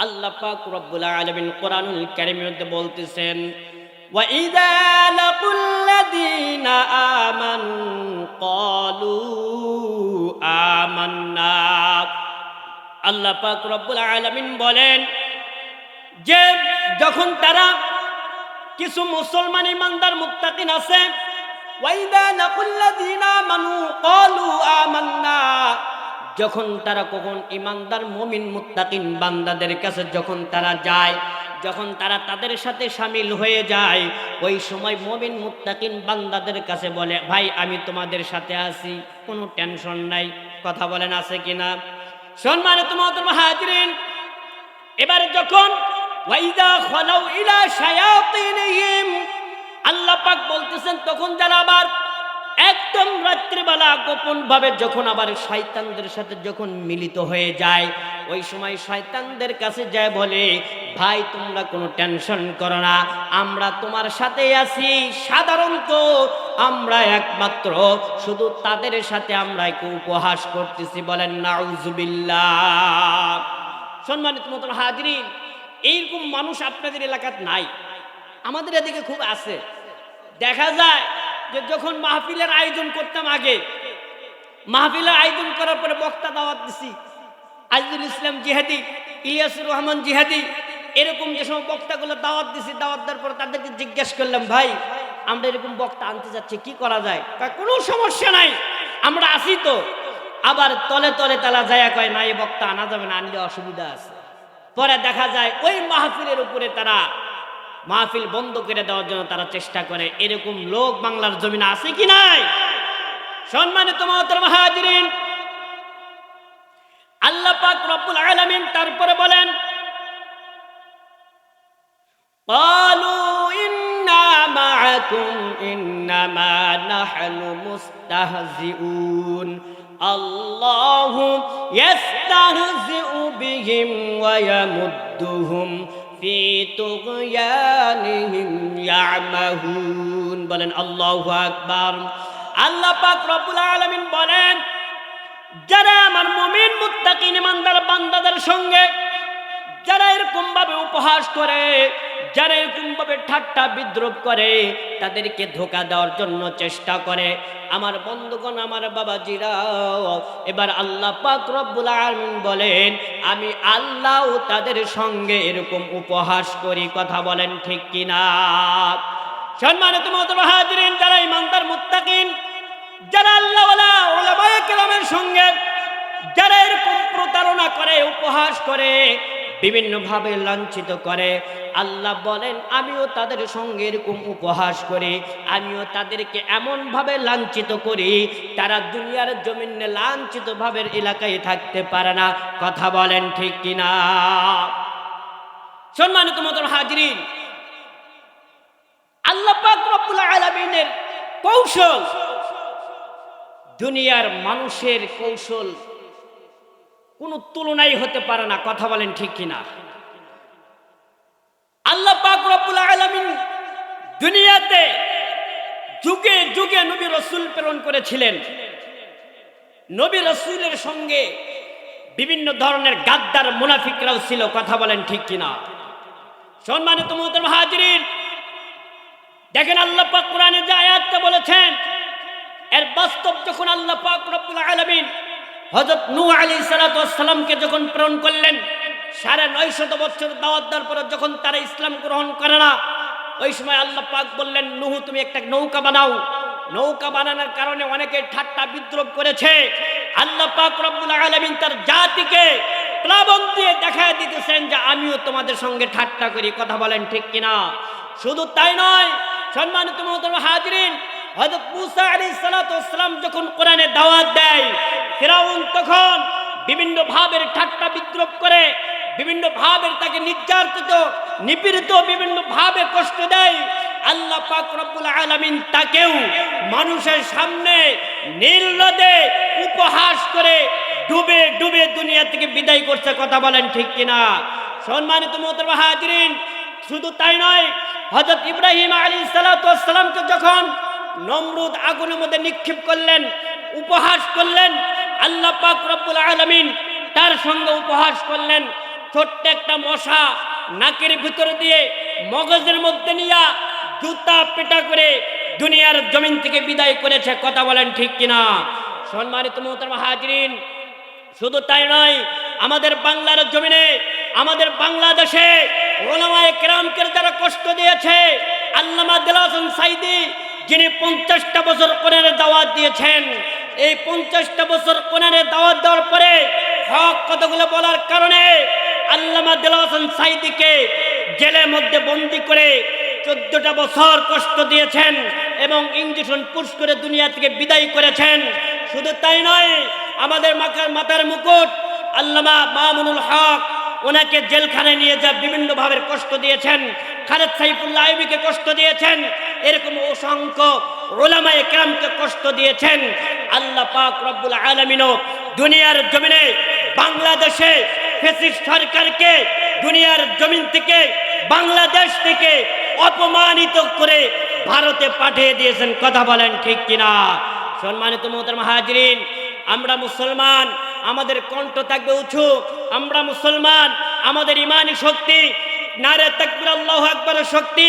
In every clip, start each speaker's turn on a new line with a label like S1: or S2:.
S1: আল্লাহ পাক রব্বুল আলামিন কোরআনুল কারীমের মধ্যে বলতেছেন, ওয়া ইযা লাকুল্লাযীনা আমানু ক্বালু আমান্না। আল্লাহ পাক রব্বুল আলামিন বলেন যে যখন তারা কিছু মুসলমান ইমানদার মুত্তাকিন আছে, ওয়া ইযা লাকুল্লাযীনা আমানু ক্বালু আমান্না, যখন তারা কখন ইমানদার মুমিন মুত্তাকিন বান্দাদের কাছে যখন তারা যায়, যখন তারা তাদের সাথে শামিল হয়ে যায়, ওই সময় মুমিন মুত্তাকিন বান্দাদের কাছে বলে, ভাই আমি তোমাদের সাথে আছি, কোনো টেনশন নাই। কথা বলেন আছে কিনা? সম্মানিত মুহাজিরিন, এবারে যখন ওয়াইদা খালাউ ইলা শায়াতিনহিম, আল্লাহ পাক বলতেছেন তখন যারা আবার একদম রাত্রিবেলা গোপন ভাবে যখন আবার শয়তানদের সাথে যখন মিলিত হয়ে যায়, ওই সময় শয়তানদের কাছে যায় বলে, ভাই তোমরা কোনো টেনশন করো না, আমরা তোমার সাথেই আছি। সাধারণত আমরা একমাত্র শুধু তাদের সাথে আমরা একটু উপহাস করতেছি। বলেন নাউজুবিল্লাহ। সম্মানিত মুহাজিরিন, এইরকম মানুষ আপনাদের এলাকাতে নাই, আমাদের এদিকে খুব আছে। দেখা যায় যে যখন মাহফিলের আয়োজন করতাম, আগে মাহফিলের আয়োজন করার পরে বক্তা দাওয়াত দিছি, আজিজুল ইসলাম জিহাদি, ইলিয়াসুর রহমান জিহাদি, এরকম যে সময় বক্তাগুলো দাওয়াত দিছি, দাওয়াত দেওয়ার পরে তাদেরকে জিজ্ঞেস করলাম, ভাই আমরা এরকম বক্তা আনতে যাচ্ছি, কি করা যায়? কোনো সমস্যা নাই, আমরা আসি তো। আবার তলে তলে তালা যায় কয়, না এই বক্তা আনা যাবে না, আনলে অসুবিধা আছে। পরে দেখা যায় ওই মাহফিলের উপরে তারা মাহফিল বন্ধ করে দেওয়ার জন্য তারা চেষ্টা করে। এরকম লোক বাংলার জমিনে আছে কি নাই? সম্মানিত মুহাজিরিন, আল্লাহ পাক রব্বুল আলামিন তারপরে বলেন, ক্বালু ইন্না মাআকুম ইন্নামা নাহনু মুস্তাহজিউন আল্লাহু ইস্তাহজিউ বিহিম ওয়া ইয়ামুদ্দুহুম ফি তুগয়ানিহিম ইয়ামাহুন। বলেন আল্লাহু আকবার। আল্লাহ পাক রব্বুল আলামিন বলেন, যারা আমার মুমিন মুত্তাকিন ইমানদার বান্দাদের সঙ্গে যারা এরকম ভাবে উপহাস করে, যারা এরকম ভাবে ঠাট্টা বিদ্রুপ করে, তাদেরকে ধোঁকা দেওয়ার জন্য চেষ্টা করে, আমার বন্ধুগণ, আমার বাবাজিরা, এবার আল্লাহ পাক রব্বুল আলামিন বলেন, আমি আল্লাহ তাদের সঙ্গে এরকম উপহাস করি। কথা বলেন ঠিক কিনা? সম্মানিত মুহাজিরিন, যারা ইমানদার মুত্তাকিন, যারা আল্লাহওয়ালা উলামায়ে কেরামের সঙ্গে যারা এরকম প্রতারণা করে, উপহাস করে, বিভিন্ন ভাবে লাঞ্ছিত করে, আল্লাহ বলেন আমিও তাদের সঙ্গে এরকম উপহাস করি, আমিও তাদেরকে এমন ভাবে লাঞ্ছিত করি, তারা দুনিয়ার জমিনে লাঞ্ছিত ভাবের এলাকায় থাকতে পারে না। কথা বলেন ঠিক কিনা? সম্মানিত মুহাজিরিন, আল্লাহ পাক রব্বুল আলামিনের কৌশল, দুনিয়ার মানুষের কৌশল কোনো তুলনাই হতে পারে না। কথা বলেন ঠিক কিনা? আল্লাহ পাক রব্বুল আলামিন দুনিয়াতে যুগে যুগে নবী রাসূল প্রেরণ করেছিলেন। নবী রাসূলের সঙ্গে বিভিন্ন ধরনের গাদ্দার মুনাফিকরাও ছিল। কথা বলেন ঠিক কিনা? সম্মানিত মুহাজিরিন, দেখেন আল্লাহ পাক কোরআনে যে আয়াতটা বলেছেন, এর বাস্তব যখন আল্লাহ পাক রব্বুল আলামিন হযরত নূহ আলাইহিস সালাতু ওয়াস সালামকে যখন প্রেরণ করলেন, ৯৫০ বছর দাওয়াত দেওয়ার পরে যখন তারা ইসলাম গ্রহণ করে না, ওই সময় আল্লাহ পাক বললেন, নূহ তুমি একটা নৌকা বানাও। নৌকা বানানোর কারণে অনেকে ঠাট্টা বিদ্রুপ করেছে। আল্লাহ পাক রব্বুল আলামিন তার জাতিকে প্লাবন দিয়ে দেখায় দিতেছেন যে আমিও তোমাদের সঙ্গে ঠাট্টা করি। কথা বলেন ঠিক কিনা? শুধু তাই নয়, সম্মানিত মুহাজিরিন, হযরত মূসা আলাইহিস সালাতু ওয়াস সালাম যখন কোরআনে দাওয়াত দেয়, ফিরাউন তখন বিভিন্ন ভাবের ঠাট্টা বিদ্রুপ করে, বিভিন্ন ভাবের তাকে নির্যাতিত নিপীড়িত বিভিন্ন ভাবে কষ্ট দেয়। আল্লাহ পাক রব্বুল আলামিন তাকেও মানুষের সামনে নীল নদে উপহাস করে ডুবে ডুবে দুনিয়া থেকে বিদায় করছে। কথা বলেন ঠিক কিনা? সম্মানিত মুহাজিরিন, শুধু তাই নয়, হযরত ইব্রাহিম আলাইহিস সালাতু ওয়াস সালামকে যখন নমরুদ আগুনের মধ্যে নিক্ষেপ করলেন, উপহাস করলেন, আল্লাহ পাক রব্বুল আলামিন তার সঙ্গে উপহাস করলেন। ছোট্ট একটা মশা নাকের ভিতরে দিয়ে মগজের মধ্যে নিয়ে জুতা পেটা করে দুনিয়ার জমিন থেকে বিদায় করেছে। কথা বলেন ঠিক কিনা? সম্মানিত মুহতারাম হাজিরিন, শুধু তাই নয়, আমাদের বাংলার জমিনে, আমাদের বাংলাদেশে উলামায়ে কেরামকে যারা কষ্ট দিয়েছে, আল্লামা দেলাওয়ার হোসেন সাঈদী যিনি 50টা বছর কোরআনের দাওয়াত দিয়েছেন, এই 50টা বছর কোরআনের দাওয়াত দেওয়ার পরে হক কথাগুলো বলার কারণে আল্লামা দেলাওয়ার হোসেন সাঈদীকে জেলের মধ্যে বন্দী করে 14টা বছর কষ্ট দিয়েছেন এবং ইঞ্জেকশন পুশ করে দুনিয়া থেকে বিদায় করেছেন। শুধু তাই নয়, আমাদের মাথার মুকুট আল্লামা মামুনুল হক, ওনাকে জেলখানায় নিয়ে যা বিভিন্ন ভাবে কষ্ট দিয়েছেন। খালেদ সাইফুল্লাহ আইয়ুবীকে কষ্ট দিয়েছেন। এরকম অসংখ্য উলামায়ে কেরামকে কষ্ট দিয়েছেন। আল্লাহ পাক রব্বুল আলামিনও দুনিয়ার জমিনে বাংলাদেশে ফ্যাসিস্ট সরকারকে দুনিয়ার জমিন থেকে, বাংলাদেশ থেকে অপমানিত করে ভারতে পাঠিয়ে দিয়েছেন। কথা বলেন ঠিক কিনা? সম্মানিত মুহতারাম হাজিরিন, আমরা মুসলমান, আমাদের কণ্ঠ থাকবে উঁচু। আমরা মুসলমান, আমাদের ইমানি শক্তি, নারে তাকবীর আল্লাহু আকবারের শক্তি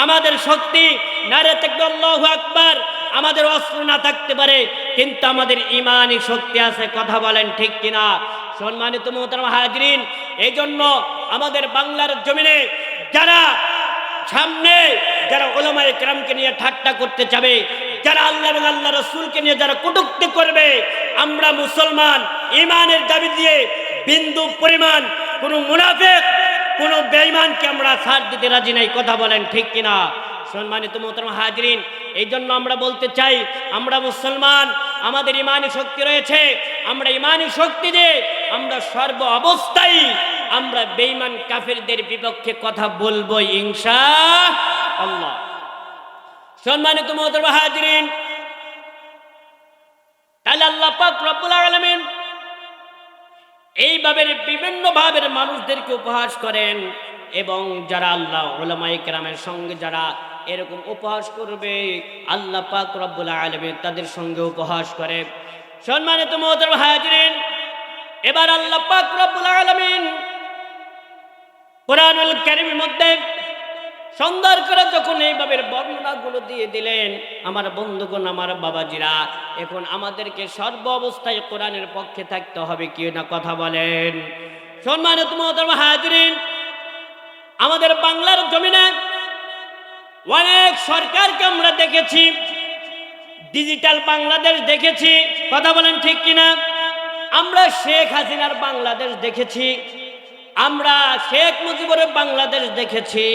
S1: আমাদের শক্তি। নারে তাকবীর আল্লাহু আকবার। আমাদের অস্ত্র না থাকতে পারে, কিন্তু আমাদের ইমানি শক্তি আছে। কথা বলেন ঠিক কিনা? সম্মানিত মুহতারাম হাজিরিন, এই জন্য আমাদের বাংলার জমিনে যারা সামনে, যারা উলামায়ে কেরামকে নিয়ে ঠাট্টা করতে চাবে, যারা আল্লাহ এবং আল্লাহ রাসূলকে নিয়ে যারা কটূক্তি করবে, আমরা মুসলমান ইমানের দাবি দিয়ে বিন্দু পরিমাণ কোনো মুনাফিক, কোনো বেঈমানকে আমরা ছাড় দিতে রাজি নাই। কথা বলেন ঠিক কিনা? সম্মানিত মুহতারাম হাজিরিন, এই জন্য আমরা বলতে চাই, আমরা মুসলমান, আমাদের ইমানি শক্তি রয়েছে। আমরা ইমানি শক্তি দিয়ে আমরা সর্ব অবস্থায় আমরা বেঈমান কাফেরদের বিপক্ষে কথা বলবো ইনশাআল্লাহ। সম্মানিত মুহতারাম হাজিরিন, তাহলে আল্লাহ পাক রব্বুল আলামিন এইভাবে বিভিন্ন ভাবের মানুষদেরকে উপহাস করেন, এবং যারা আল্লাহ উলামায়ে কেরামের সঙ্গে যারা এরকম উপহাস করবে, আল্লাহ পাক রব্বুল আলামিন তাদের সঙ্গে উপহাস করে। সম্মানিত মুহতারাম হাজিরিন, এবার আল্লাহ পাক রব্বুল আলামিন কোরআনুল কারীমের মধ্যে সুন্দর করে যখন এইভাবে বর্ণনাগুলো দিয়ে দিলেন, আমার বন্ধুগণ, আমার বাবাজিরা, এখন আমাদেরকে সর্ব অবস্থায় কোরআনের পক্ষে থাকতে হবে কি না? কথা বলেন। সম্মানিত মুহতারাম হাজিরিন, আমাদের বাংলার জমিনে অনেক সরকারকে আমরা দেখেছি, ডিজিটাল বাংলাদেশ দেখেছি। কথা বলেন ঠিক কিনা? আমরা শেখ হাসিনার বাংলাদেশ দেখেছি, আমরা শেখ মুজিবের বাংলাদেশ দেখেছি,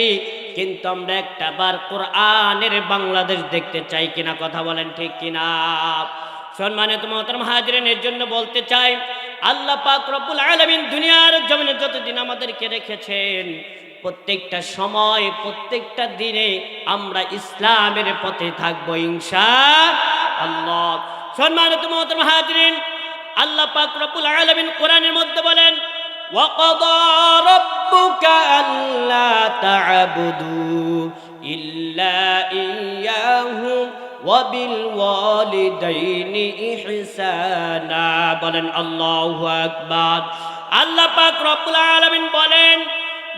S1: কিন্তু আমরা একটা বার কোরআনের বাংলাদেশ দেখতে চাই কিনা? কথা বলেন ঠিক কিনা? সম্মানিত মুহতারাম হাজিরিন, এর জন্য বলতে চাই, আল্লাহ পাক রব্বুল আলামিন দুনিয়ার জমিনে যতদিন আমাদেরকে রেখেছেন, প্রত্যেকটা সময়, প্রত্যেকটা দিনে আমরা ইসলামের পথে থাকবো ইনশাআল্লাহ। সম্মানিত মুহতারাম হাজিরিন, আল্লাহ পাক রব্বুল আলামিন কোরআনের মধ্যে বলেন, وَقَضَى رَبُّكَ أَلَّا تَعْبُدُوا إِلَّا إِيَّاهُ وَبِالْوَالِدَيْنِ إِحْسَانًا। বলেন আল্লাহু আকবার। আল্লাহ পাক রব্বুল আলামিন বলেন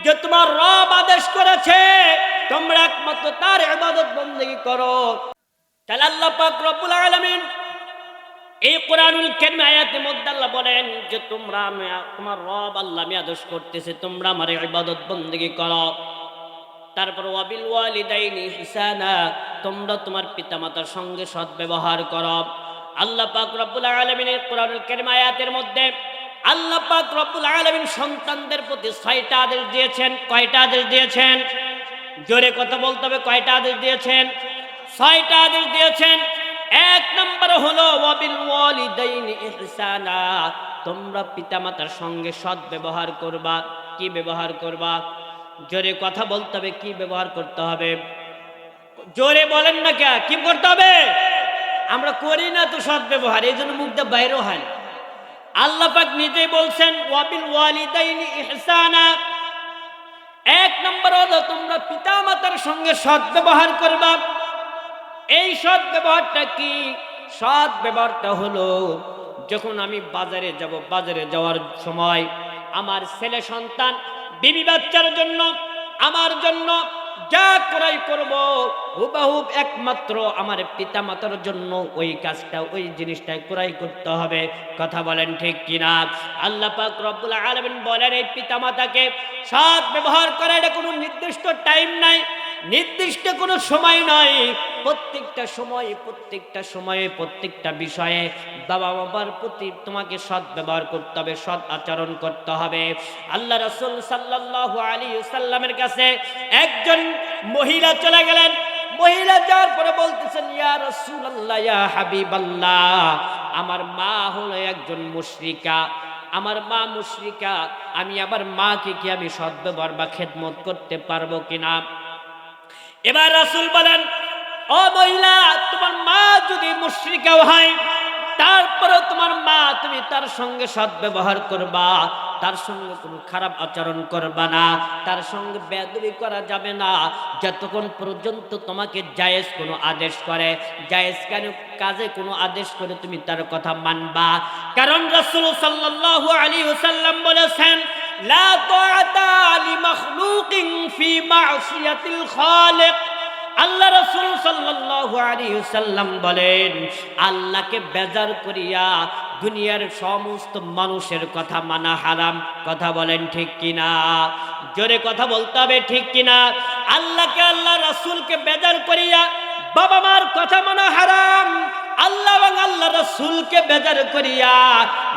S1: যে তোমার রব আদেশ করেছে তোমরা একমাত্র তার ইবাদত বندگی করো। তাহলে আল্লাহ পাক রব্বুল আলামিন এই কোরআনুল কারীম আয়াতের মধ্যে আল্লাহ বলেন যে তোমরা, তোমার রব আল্লাহ আমি আদেশ করতেছে তোমরা আমার ইবাদত বندگی করো। তারপর ওয়াবিল ওয়ালিদাইনি ইহসানা, তোমরা তোমার পিতামাতার সঙ্গে সৎ ব্যবহার করো। আল্লাহ পাক রব্বুল আলামিনের কোরআনুল কারীম আয়াতের মধ্যে আল্লাহ পাক রব্বুল আলামিন সন্তানদের প্রতি 6টা আদেশ দিয়েছেন। কয়টা আদেশ দিয়েছেন? জোরে কথা বলতে হবে। কয়টা আদেশ দিয়েছেন? 6টা আদেশ দিয়েছেন। এক নম্বর হলো ওয়াবিল ওয়ালিদাইনি ইহসানা, তোমরা পিতামাতার সঙ্গে সৎ ব্যবহার করবা। কি ব্যবহার করবা? জোরে কথা বলতে হবে। কি ব্যবহার করতে হবে? জোরে বলেন না, কে কি করতে হবে? আমরা করি না তো সৎ ব্যবহার, এই জন্য মুখ দিয়ে বাইরেও হয় না। আল্লাহ পাক নিজেই বলছেন ওয়াবিল ওয়ালিদাইনি ইহসানা, এক নম্বর হলো তোমরা পিতামাতার সঙ্গে সৎ ব্যবহার করবা। এই সৎ ব্যবহারটা কি? সৎ ব্যবহারটা হলো যখন আমি বাজারে যাব, বাজারে যাওয়ার সময় আমার ছেলে সন্তান বিবি বাচ্চার জন্য আমার জন্য যা ক্রয় করব হুবহুব একমাত্র আমার পিতা মাতার জন্য ওই কাজটা ওই জিনিসটাই ক্রয় করতে হবে। কথা বলেন ঠিক কিনা? আল্লাহ পাক রব্বুল আলামিন বলেন এই পিতা মাতাকে সৎ ব্যবহার করার এটা কোনো নির্দিষ্ট টাইম নাই, নির্দিষ্ট কোনো সময় নয়। প্রত্যেকটা সময়ে প্রত্যেকটা বিষয়ে বাবা মার প্রতি তোমাকে সৎ ব্যবহার করতে হবে, সৎ আচরণ করতে হবে। আল্লাহ রাসূল সাল্লাল্লাহু আলাইহি ওয়াসাল্লামের কাছে একজন মহিলা চলে গেলেন। মহিলা যাওয়ার পরে বলতেছেন, ইয়া রাসূলুল্লাহ, ইয়া হাবিবাল্লাহ, আমার মা হলো একজন মুশরিকা, আমার মা মুশরিকা, আমি আবার মাকে কি আমি সৎ ব্যবহার বা খেদমত করতে পারবো কিনা? এবার রাসূল বলেন, ও মহিলা, তোমার মা যদি মুশরিকাও হয় তারপরেও তোমার মা, তুমি তার সঙ্গে সৎ ব্যবহার করবা, তার সঙ্গে কোনো খারাপ আচরণ করবা না, তার সঙ্গে বেয়াদবি করা যাবে না যতক্ষণ পর্যন্ত তোমাকে জায়েজ কোনো আদেশ করে, জায়েজ কেন কাজে কোনো আদেশ করে তুমি তার কথা মানবা। কারণ রাসূল সাল্লাল্লাহু আলাইহি ওয়াসাল্লাম বলেছেন, লা তাআতা লিমাখলুকিন ফি মা'সিয়াতিল খালিক। আল্লাহ রাসূল সাল্লাল্লাহু আলাইহি ওয়াসাল্লাম বলেন, আল্লাহকে বেজার করিয়া দুনিয়ার সমস্ত মানুষের কথা মানা হারাম। কথা বলেন ঠিক কিনা? জোরে কথা বলতে হবে, ঠিক কিনা? আল্লাহকে, আল্লাহ রাসূলকে বেজার করিয়া বাবা মার কথা মানা হারাম। আল্লাহ এবং আল্লাহ রাসূলকে বেজার করিয়া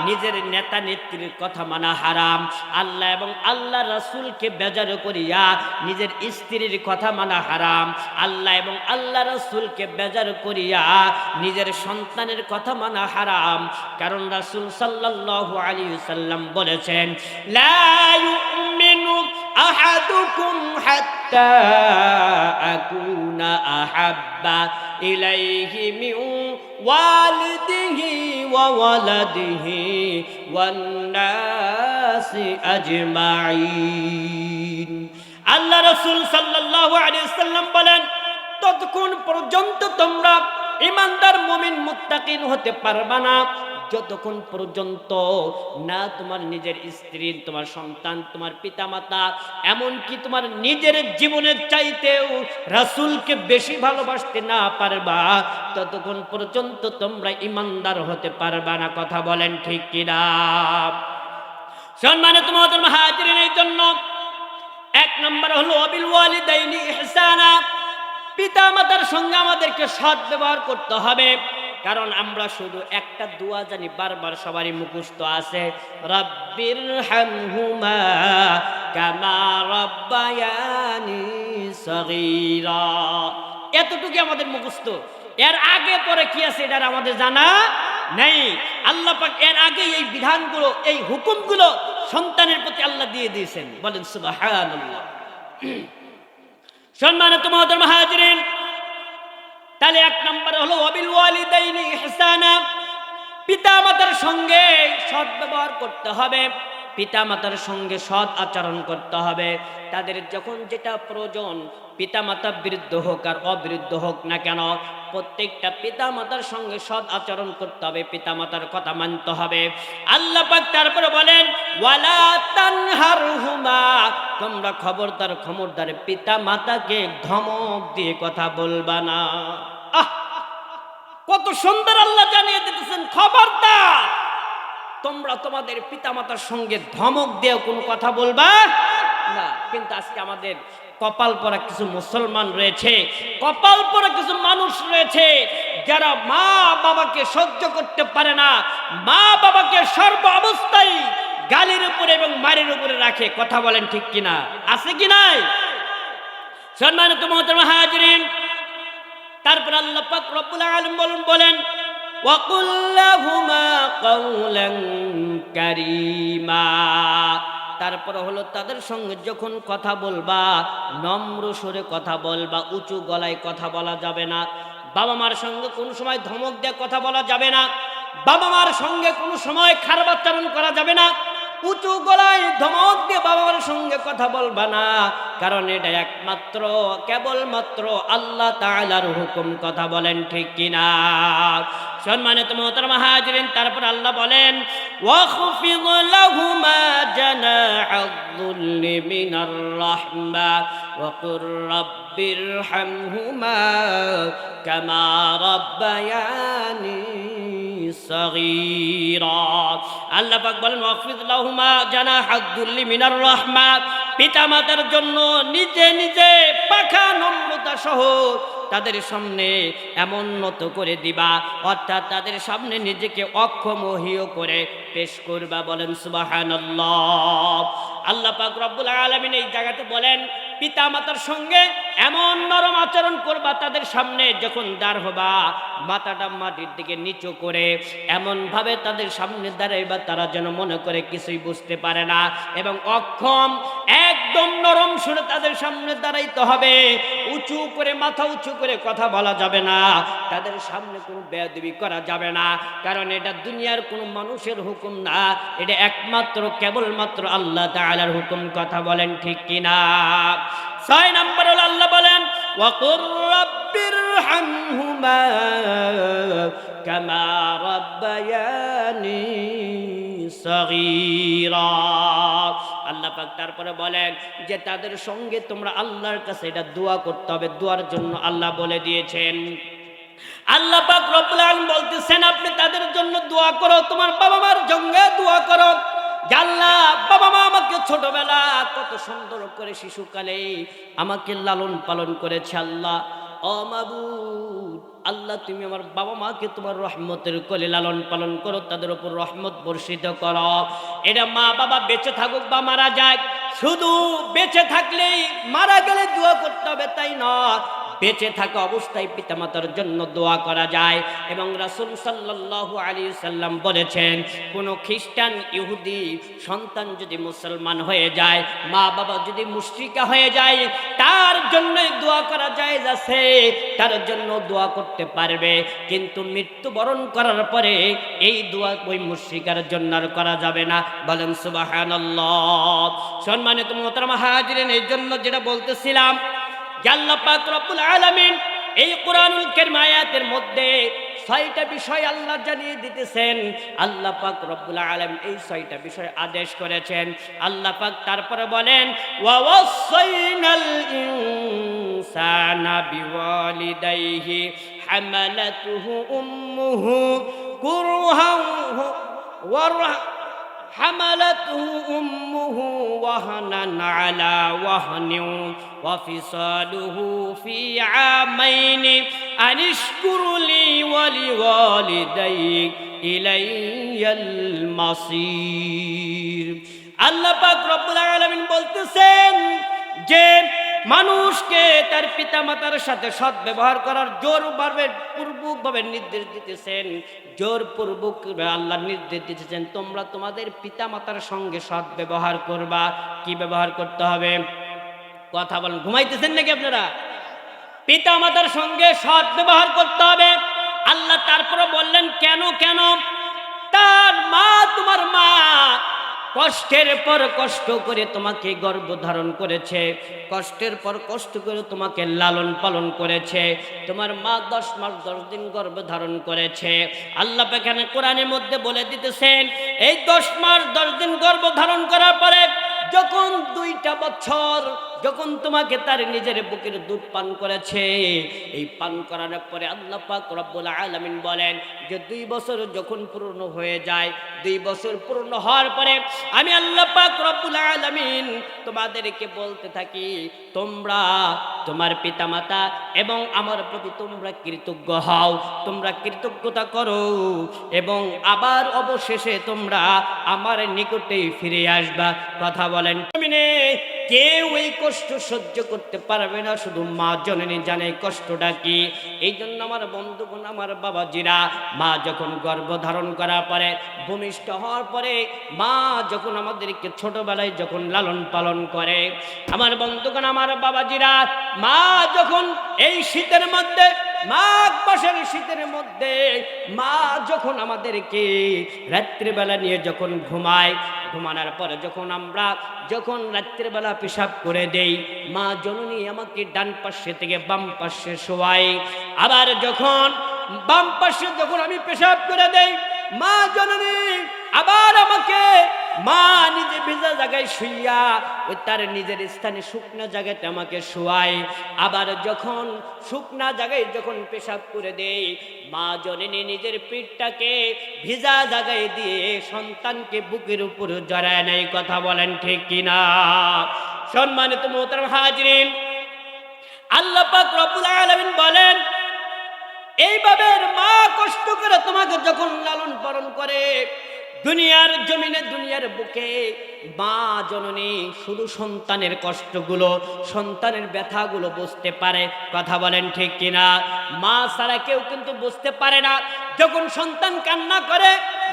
S1: নিজের নেতা নেত্রীর কথা মানা হারাম। আল্লাহ এবং আল্লাহ রাসূলকে বেজার করিয়া নিজের স্ত্রীর কথা মানা হারাম। আল্লাহ এবং আল্লাহ রাসূলকে বেজার করিয়া নিজের সন্তানের কথা মানা হারাম। কারণ রাসূল সাল্লাল্লাহু আলাইহি ওয়াসাল্লাম বলেছেন, লা ইউমিনু আহাদুকুম হাত্তা আকুনা আহাব্বা ইলাইহি মিন ওয়ালিদিহি ওয়া ওয়ালাদিহি ওয়ান নাসি আজমাইন। আল্লাহ রাসূল সাল্লাল্লাহু আলাইহি ওয়াসাল্লাম বলেন, ততক্ষণ পর্যন্ত তোমরা ঈমানদার মুমিন মুত্তাকিন হতে পারবা না যতক্ষণ পর্যন্ত না তোমার নিজের স্ত্রী, তোমার সন্তান, তোমার পিতামাতা, এমনকি তোমার নিজের জীবনের চাইতেও রাসূলকে বেশি ভালোবাসতে না পারবা, ততক্ষণ পর্যন্ত তোমরা ঈমানদার হতে পারবা না। কথা বলেন ঠিক কিনা? সম্মানিত মুহতারাম মুহাজিরিনের জন্য এক নম্বর হলো বিল ওয়ালিদাইনি ইহসানা, পিতামাতার সঙ্গে আমাদেরকে সৎ ব্যবহার করতে হবে। কারণ আমরা শুধু একটা দোয়া জানি, বারবার সবারই মুখস্থ আছে, রাব্বির হামহুমা কামা রাব্বায়ানি সগীরা। এতটুকু আমাদের মুখস্থ। এর আগে পরে কি আছে এটা আমাদের জানা নেই। আল্লাহ পাক এর আগে এই বিধানগুলো, এই হুকুমগুলো সন্তানের প্রতি আল্লাহ দিয়ে দিয়েছেন। বলেন সুবহানাল্লাহ। সম্মানিত মুহতারাম মুহাজিরিন, তাহলে এক নম্বরে হলো ওয়াবিল ওয়ালিদাইনি ইহসানা, পিতামাতার সঙ্গে সৎ ব্যবহার করতে হবে, পিতামাতার সঙ্গে সৎ আচরণ করতে হবে। তাদের যখন যেটা প্রয়োজন, পিতামাতা বৃদ্ধ হোক আর অবৃদ্ধ হোক না কেন, প্রত্যেকটা পিতামাতার সঙ্গে সৎ আচরণ করতে হবে, পিতামাতার কথা মানতে হবে। আল্লাহ পাক তারপরে বলেন, ওয়ালা তানহারহুমা, তোমরা খবরদার পিতামাতাকে ধমক দিয়ে কথা বলবা না। কত সুন্দর আল্লাহ জানিয়ে দিতেছেন, খবরদার তোমরা তোমাদের পিতামাতার সঙ্গে ধমক দিয়ে কোনো কথা বলবা না। কিন্তু আজকে আমাদের কপাল পরা কিছু মুসলমান রয়েছে, কপাল পরা কিছু মানুষ রয়েছে যারা মা বাবাকে সহ্য করতে পারে না, মা বাবাকে সর্ব অবস্থায় গালির উপরে এবং মারের উপরে রাখে। কথা বলেন ঠিক কিনা? আছে কি নাই? সম্মানিত মুহতারাম মুহাজিরিন, তারপর আল্লাহ পাক রব্বুল আলামিন বলেন, ওয়াকুল লাহুমা কাওলান কারীমা, তারপর হলো তাদের সঙ্গে যখন কথা বলবা নম্র সুরে কথা বলবা, উঁচু গলায় কথা বলা যাবে না। বাবা মার সঙ্গে কোনো সময় ধমক দিয়ে কথা বলা যাবে না, বাবা মার সঙ্গে কোনো সময় খারাপ আচরণ করা যাবে না, উঁচু গলায় ধমক দিয়ে বাবা মার সঙ্গে কথা বলবা না। কারণ এটা একমাত্র কেবলমাত্র আল্লাহ তাআলার হুকুম। কথা বলেন ঠিক কিনা? সম্মানিত মুহতারাম হাজিরিন, তারপর আল্লাহ বলেন ওয়াখফিদ লাহুমা জানাহায-যুল্লি মিনার রাহমা ওয়া কুর রাব্বিরহামহুমা কামা রাব্বায়ানি সগীরা। আল্লাহ পাক বলেন ওয়াখফিদ লাহুমা জানাহায-যুল্লি মিনার রাহমা, পিতামাতার জন্য নিজে নিজে পাখা নম্রতা সহ তাদের সামনে এমন নত করে দিবা, অর্থাৎ তাদের সামনে নিজেকে অক্ষম ও হেয় করে পেশ করবা। বলেন সুবহানাল্লাহ। আল্লাহ পাক রব্বুল আলামিন এই জায়গাতে বলেন পিতা মাতার সঙ্গে এমন নরম আচরণ করবা, তাদের সামনে যখন দাঁড় হবা মাথাটা মাটির দিকে নিচু করে এমন ভাবে তাদের সামনে দাঁড়াইবা তারা যেন মনে করে কিছুই বুঝতে পারে না, এবং অক্ষম একদম নরম সুরে তাদের সামনে দাঁড়াইতে হবে। উঁচু করে মাথা উঁচু করে কথা বলা যাবে না, তাদের সামনে কোনো বেয়াদবি করা যাবে না, কারণ এটা দুনিয়ার কোনো মানুষের হুকুম না, এটা একমাত্র কেবলমাত্র আল্লাহ তাআলার হুকুম। কথা বলেন ঠিক কিনা? 6 নম্বর হলো আল্লাহ বলেন ওয়াকুর রাব্বিরহামহুমা কামা রাব্বায়ানি সগীরা। আল্লাহ পাক তারপরে বলেন যে তাদের সঙ্গে তোমরা আল্লাহর কাছে এটা দোয়া করতে হবে। দোয়ার জন্য আল্লাহ বলে দিয়েছেন, আল্লাহ পাক রব্বুল আলামিন বলতেছেন আপনি তাদের জন্য দোয়া করো, তোমার বাবা মার সঙ্গে দোয়া করো। আল্লাহ বাবা মা আমাকে ছোটবেলা কত সুন্দর করে শিশুকালে আমাকে লালন পালন করেছে। আল্লাহ ও মাবুদ, আল্লাহ তুমি আমার বাবা মাকে তোমার রহমতের কোলে লালন পালন করো, তাদের উপর রহমত বর্ষিত করো। এটা মা বাবা বেঁচে থাকুক বা মারা যাক, শুধু বেঁচে থাকলেই মারা গেলে দোয়া করতে হবে তাই না, বেঁচে থাকা অবস্থায় পিতামাতার জন্য দোয়া করা যায়। এবং রাসূল সাল্লাল্লাহু আলাইহি সাল্লাম বলেছেন কোনো খ্রিস্টান ইহুদি সন্তান যদি মুসলমান হয়ে যায়, মা বাবা যদি মুশরিকা হয়ে যায়, তার জন্যই দোয়া করা যায় আছে, তার জন্য দোয়া করতে পারবে, কিন্তু মৃত্যুবরণ করার পরে এই দোয়া ওই মুশরিকার জন্য আর করা যাবে না। বলেন সুবহানাল্লাহ। সম্মানিত মুহতারাম হাজিরিন, এই জন্য যেটা বলতেছিলাম আল্লাহ পাক রব্বুল আলামিন এই কোরআনুল কারীম আয়াতের মধ্যে 6টা বিষয় আল্লাহ জানিয়ে দিতেছেন। আল্লাহ পাক রব্বুল আলামিন এই 6টা বিষয় আদেশ করেছেন। আল্লাহ পাক তারপরে বলেন ওয়া ওয়াসাইনাল ইনসানা বিওয়ালিদাইহি হামালাতুহু উম্মুহু কুরহান ওয়া حملته أمه وهنا على وهن وفصاله في عامين أن اشكر لي ولوالديك إلي المصير। আল্লাহ পাক রব্বুল আলামিন বলতেছেন যে মানুষকে তার পিতা মাতার সাথে সৎ ব্যবহার করার জোরপূর্বকভাবে নির্দেশ দিতেছেন। জোরপূর্বক আল্লাহ নির্দেশ দিতেছেন তোমরা তোমাদের পিতা মাতার সঙ্গে সৎ ব্যবহার করবা। কি ব্যবহার করতে হবে? কথা বলেন, ঘুমাইতেছেন নাকি আপনারা? পিতা মাতার সঙ্গে সৎ ব্যবহার করতে হবে। আল্লাহ তারপরে বললেন কেন কেন? তার মা, তোমার মা কষ্টের পর কষ্ট করে তোমাকে গর্ভধারণ করেছে, কষ্টের পর কষ্ট করে তোমাকে লালন পালন করেছে। তোমার মা 10 মাস 10 দিন গর্ভধারণ করেছে। আল্লাহ এখানে কোরআনের মধ্যে বলে দিতেছেন এই 10 মাস 10 দিন গর্ভধারণ করার পরে যখন 2টা বছর যখন তোমাকে তার নিজের বুকের দুধ পান করেছে, এই পান করার পরে আল্লাহ পাক রব্বুল আলামিন বলেন যে 2 বছর যখন পূর্ণ হয়ে যায়, 2 বছর পূর্ণ হওয়ার পরে আমি আল্লাহ পাক রব্বুল আলামিন তোমাদেরকে বলতে থাকি তোমরা তোমার পিতামাতা এবং আমার প্রতি তোমরা কৃতজ্ঞ হও, তোমরা কৃতজ্ঞতা করো এবং আবার অবশেষে তোমরা আমার নিকটে ফিরে আসবা। কথা বলেন, কেউ এই কষ্ট সহ্য করতে পারবে না, শুধু মা জননী জানে কষ্টটা কি। এই জন্য আমার বন্ধুগণ, আমার বাবাজিরা, মা যখন গর্ভধারণ করার পরে ভূমিষ্ঠ হওয়ার পরে মা যখন আমাদেরকে ছোটবেলায় যখন লালন পালন করে, আমার বন্ধুগণ, আমার বাবাজিরা, মা যখন এই শীতের মধ্যে, মাঘ মাসের শীতের মধ্যে মা যখন আমাদেরকে রাত্রিবেলা নিয়ে যখন ঘুমায়, ঘুমানোর পরে যখন রাত্রিবেলা পেশাব করে দেই, মা জননী আমাকে ডান পাশে থেকে বাম পাশে শোয়ায়। আবার যখন বাম পাশে যখন আমি পেশাব করে দেই, মা জননী আবার আমাকে মা নিজে ভেজা জায়গায় শুইয়া ওই তার নিজের স্থানে শুকনা জায়গাতে আমাকে শোয়ায়। আবার যখন শুকনা জায়গায় যখন পেশাব করে দেই, মা জননী নিজের পিঠটাকে ভিজা জায়গায় দিয়ে সন্তানকে বুকের উপর জড়ায় নেয়। কথা বলেন ঠিক কিনা? সম্মানিত মোহতারাম হাজিরিন, আল্লাহ পাক রব্বুল আলামিন বলেন, এইভাবে মা কষ্ট করে তোমাকে যখন লালন পালন করে, দুনিয়ার জমিনে দুনিয়ার বুকে মা জননী শুধু সন্তানের কষ্টগুলো, সন্তানের ব্যথাগুলো বুঝতে পারে। কথা বলেন ঠিক কিনা? মা ছাড়া কেউ কিন্তু বুঝতে পারে না। যখন সন্তান কান্না করে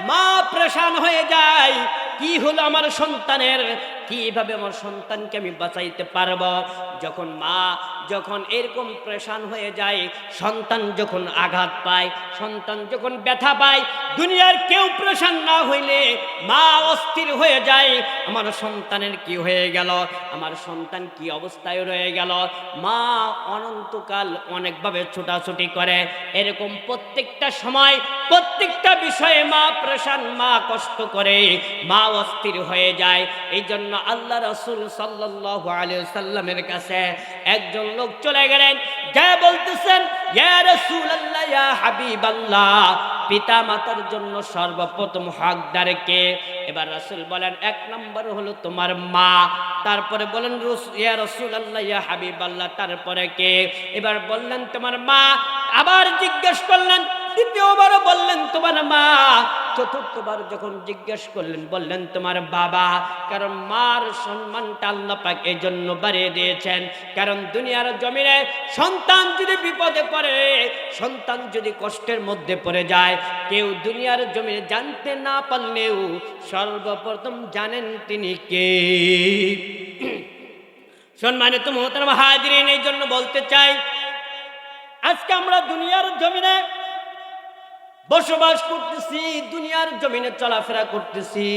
S1: মা পেরেশান হয়ে যায়, কি হলো আমার সন্তানের, কিভাবে আমার সন্তানকে আমি বাঁচাইতে পারবো। যখন মা যখন এরকম পেরেশান হয়ে যায়, সন্তান যখন আঘাত পায়, সন্তান যখন ব্যথা পায়, দুনিয়ার কেউ পেরেশান না হইলে মা অস্থির হয়ে যায়, আমার সন্তানের কি হয়ে গেল, আমার সন্তান কি অবস্থায় রয়ে গেল। মা অনন্তকাল অনেকভাবে ছোটাছুটি করে। এরকম প্রত্যেকটা সময় প্রত্যেকটা বিষয়ে মা পেরেশান, মা কষ্ট করে, মা অস্থির হয়ে যায়। এই জন্য আল্লাহ রাসূল সাল্লাল্লাহু আলাইহি ওয়াসাল্লামের কাছে একজন লোক চলে গেলেন, যা বলতেছেন, ইয়া রাসূলুল্লাহ, ইয়া হাবিবাল্লাহ, পিতা মাতার জন্য সর্বপ্রথম হকদার কে? এবার রাসূল বলেন, এক নম্বর হলো তোমার মা। তারপরে বলেন, ইয়া রাসূলুল্লাহ, ইয়া হাবিবাল্লাহ, তারপরে কে? এবার বললেন তোমার মা। আবার জিজ্ঞেস করলেন, দ্বিতীয়বারও বললেন তোমার মা। চতুর্থবার যখন জিজ্ঞেস করলেন বললেন তোমার বাবা। কারণ মার সম্মানটা আল্লাহ পাক এই জন্য বাড়িয়ে দিয়েছেন, কারণ দুনিয়ার জমিনে সন্তান যদি বিপদে পড়ে, সন্তান যদি কষ্টের মধ্যে পড়ে যায়, কেউ দুনিয়ার জমিনে জানতে না পারলেও সর্বপ্রথম জানেন তিনি কে। সম্মানিত মুহতারাম হাজিরিন, এই জন্য বলতে চাই, আজকে আমরা দুনিয়ার জমিনে বসবাস করতেছি, দুনিয়ার জমিনে চলাফেরা করতেছি।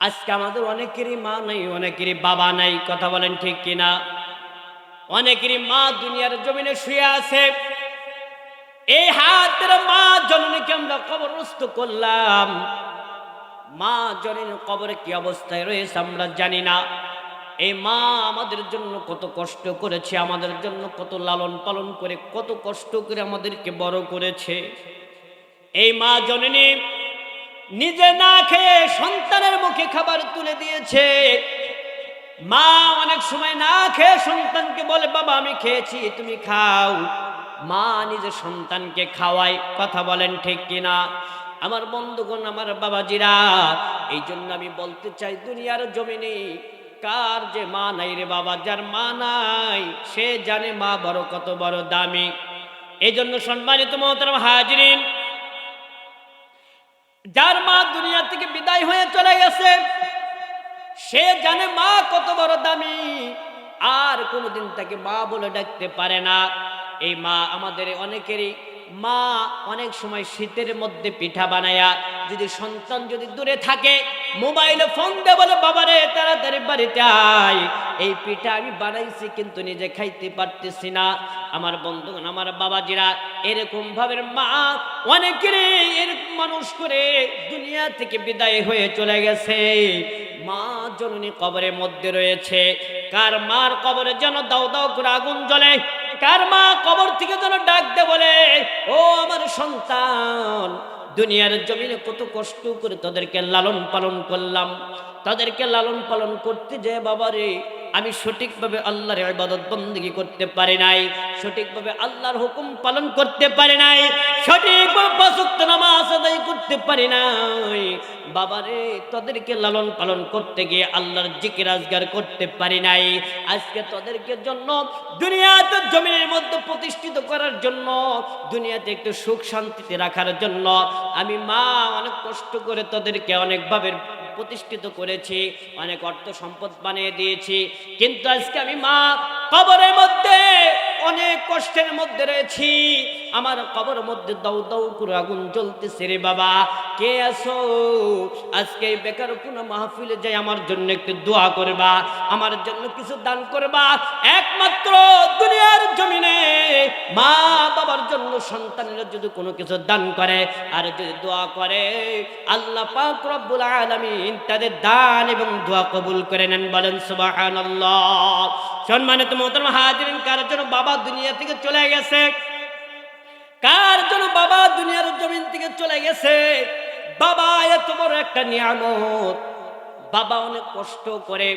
S1: আজকে আমাদের অনেকেরই মা নাই, অনেকেরই বাবা নাই। কথা বলেন ঠিক কিনা? অনেকেরই মা দুনিয়ার জমিনে শুয়ে আছে। এই হাতের মা জননীকে আমরা কবরস্থ করলাম। মা জননীর কবরে কি অবস্থায় রয়েছে আমরা জানি না। এই মা আমাদের জন্য কত কষ্ট করেছে, আমাদের জন্য কত লালন পালন করে, কত কষ্ট করে আমাদেরকে বড় করেছে। এই মা জননী নিজে না খেয়ে সন্তানের মুখে খাবার তুলে দিয়েছে। মা অনেক সময় না খেয়ে সন্তানকে বলে, বাবা আমি খেয়েছি, তুমি খাও। মা নিজে সন্তানকে খাওয়ায়। কথা বলেন ঠিক কিনা? আমার বন্ধুগণ, আমার বাবাজিরা, এই জন্য আমি বলতে চাই, দুনিয়ার জমিনে কার যে মা নাই রে বাবা, যার মা নাই সে জানে মা বড় কত বড় দামি। এই জন্য সম্মানিত মুহতারাম হাজিরিন, যার মা দুনিয়া থেকে বিদায় হয়ে চলে গেছে সে জানে মা কত বড় দামি, আর কোনোদিন তাকে মা বলে ডাকতে পারে না। এই মা আমাদের অনেকেরই মা অনেক সময় শীতের মধ্যে পিঠা বানায়া, যদি সন্তান যদি দূরে থাকে মোবাইলে ফোন দিয়ে বলে, বাবারে তাড়াতাড়ি বাড়িতে আয়, এই পিঠা আমি বানাইছি কিন্তু নিজে খাইতে পারতেছি না। আমার বন্ধুগণ, আমার বাবাজিরা, এরকম ভাবে মা অনেকেরই এরকম মানুষ করে দুনিয়া থেকে বিদায় হয়ে চলে গেছে। মা জননী কবরের মধ্যে রয়েছে। কার মার কবরে যেন দাও দাও করে আগুন জ্বলে, কার মা কবর থেকে যেন ডাক দে বলে, ও আমার সন্তান, দুনিয়ার জমিনে কত কষ্ট করে তাদেরকে লালন পালন করলাম, তাদেরকে লালন পালন করতে যে বাবারে আমি সঠিকভাবে আল্লাহর ইবাদত বন্দেগী করতে পারি নাই, সঠিকভাবে আল্লাহর হুকুম পালন করতে পারি নাই, সঠিকভাবে পাঁচ ওয়াক্ত নামাজ আদায় করতে পারি নাই। বাবারে তাদেরকে লালন পালন করতে গিয়ে আল্লাহর জিকির আজগার করতে পারি নাই। আজকে তাদেরকে জন্য দুনিয়াতে জমিনের মধ্যে প্রতিষ্ঠিত করার জন্য, দুনিয়াতে একটু সুখ শান্তিতে রাখার জন্য আমি মা অনেক কষ্ট করে তাদেরকে অনেকভাবে প্রতিষ্ঠিত করেছি, অনেক অর্থ সম্পদ বানিয়ে দিয়েছি। কিন্তু আজকে আমি মা কবরের মধ্যে অনেক কষ্টের মধ্যে রয়েছি, আমার কবর মধ্যে দাউ দাউ করে আগুন জ্বলতেছে রে বাবা, কে আছো? আজকে বেকার কোন মাহফিলে যাই আমার জন্য একটু দোয়া করবা, আমার জন্য কিছু দান করবা। একমাত্র দুনিয়ার জমিনে মা বাবার জন্য সন্তানেরা যদি কোনো কিছু দান করে আর যদি দোয়া করে, আল্লাহ পাক রব্বুল আলামিন তাদের দান এবং দোয়া কবুল করে নেন। বলেন সুবহানাল্লাহ। সম্মানিত মুহতারাম হাজিরিন, কার জন্য বাবা দুনিয়া থেকে চলে গেছে? কার জন্য বাবা দুনিয়ার জমিন থেকে চলে গেছে? বাবা এত বড় একটা নিয়ামত। বাবা অনেক কষ্ট করে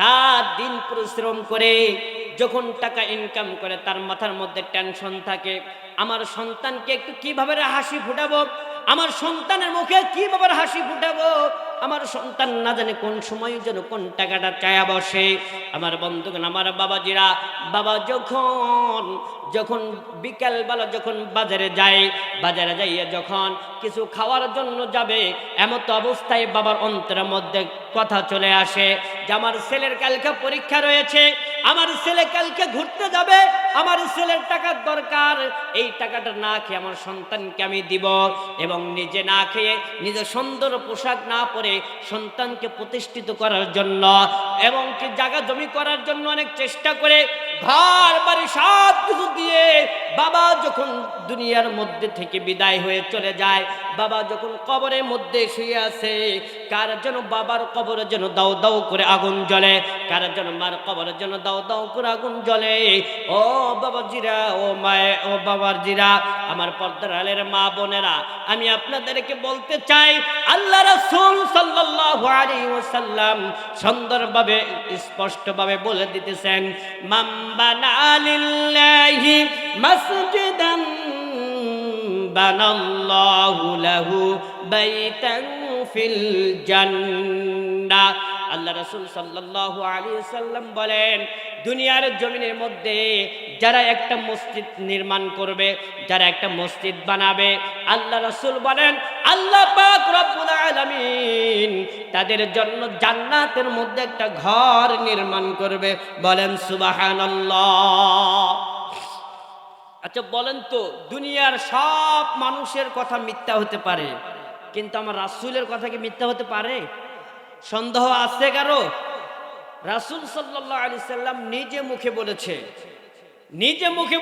S1: রাত দিন পরিশ্রম করে যখন টাকা ইনকাম করে তার মাথার মধ্যে টেনশন থাকে, আমার সন্তানকে একটু কিভাবে হাসি ফুটাবো, আমার সন্তানের মুখে কিভাবে হাসি ফুটাবো, আমার সন্তান না জানে কোন সময় যেন কোন টাকাটা চায়া বসে। আমার বন্ধুগণ, আমার বাবাজিরা, বাবা যখন বিকালবেলা যখন বাজারে যায়, বাজারে যাইয়া যখন কিছু খাওয়ার জন্য যাবে, এমত অবস্থায় বাবার অন্তরের মধ্যে কথা চলে আসে যে আমার ছেলের কালকে পরীক্ষা রয়েছে, আমার ছেলে কালকে ঘুরতে যাবে, আমার ছেলের টাকার দরকার, এই টাকাটা না খেয়ে আমার সন্তানকে আমি দিব। এবং নিজে না খেয়ে, নিজে সুন্দর পোশাক না পরে সন্তানকে প্রতিষ্ঠিত করার জন্য এবং কি জায়গা জমি করার জন্য অনেক চেষ্টা করে, ঘর বাড়ি সব কিছু দিয়ে বাবা যখন দুনিয়ার মধ্যে থেকে বিদায় হয়ে চলে যায়, বাবা যখন কবরের মধ্যে শুয়ে আছে, কার যেন বাবার কবরে যেন দাও দাও করে আগুন জ্বলে, কার যেন মার কবরে যেন দাও দাও করে আগুন জ্বলে। ও বাবাজিরা, ও মায়ে, ও বাবাজিরা, আমার পর্দার আলের মা বোনেরা, আমি আপনাদেরকে বলতে চাই, আল্লাহ রাসূল সাল্লাল্লাহু আলাইহি ওয়াসাল্লাম সুন্দরভাবে স্পষ্টভাবে বলে দিতেছেন, মান বানা লিল্লাহি মাসজিদান বানাল্লাহু লাহু বাইতান ফিল জান্নাহ। আল্লাহ রাসূল সাল্লাল্লাহু আলাইহি ওয়াসাল্লাম বলেন, দুনিয়ার জমিনের মধ্যে যারা একটা মসজিদ নির্মাণ করবে, যারা একটা মসজিদ বানাবে, আল্লাহ রাসূল বলেন আল্লাহ পাক রব্বুল আলামিন তাদের জন্য জান্নাতের মধ্যে একটা ঘর নির্মাণ করবে। বলেন সুবহানাল্লাহ। আচ্ছা বলেন তো, দুনিয়ার সব মানুষের কথা মিথ্যা হতে পারে, কিন্তু আমার রাসূলের কথা কি মিথ্যা হতে পারে? সন্দেহ আছে কারো? রাসূল সাল্লাল্লাহু আলাইহি সাল্লাম নিজে মুখে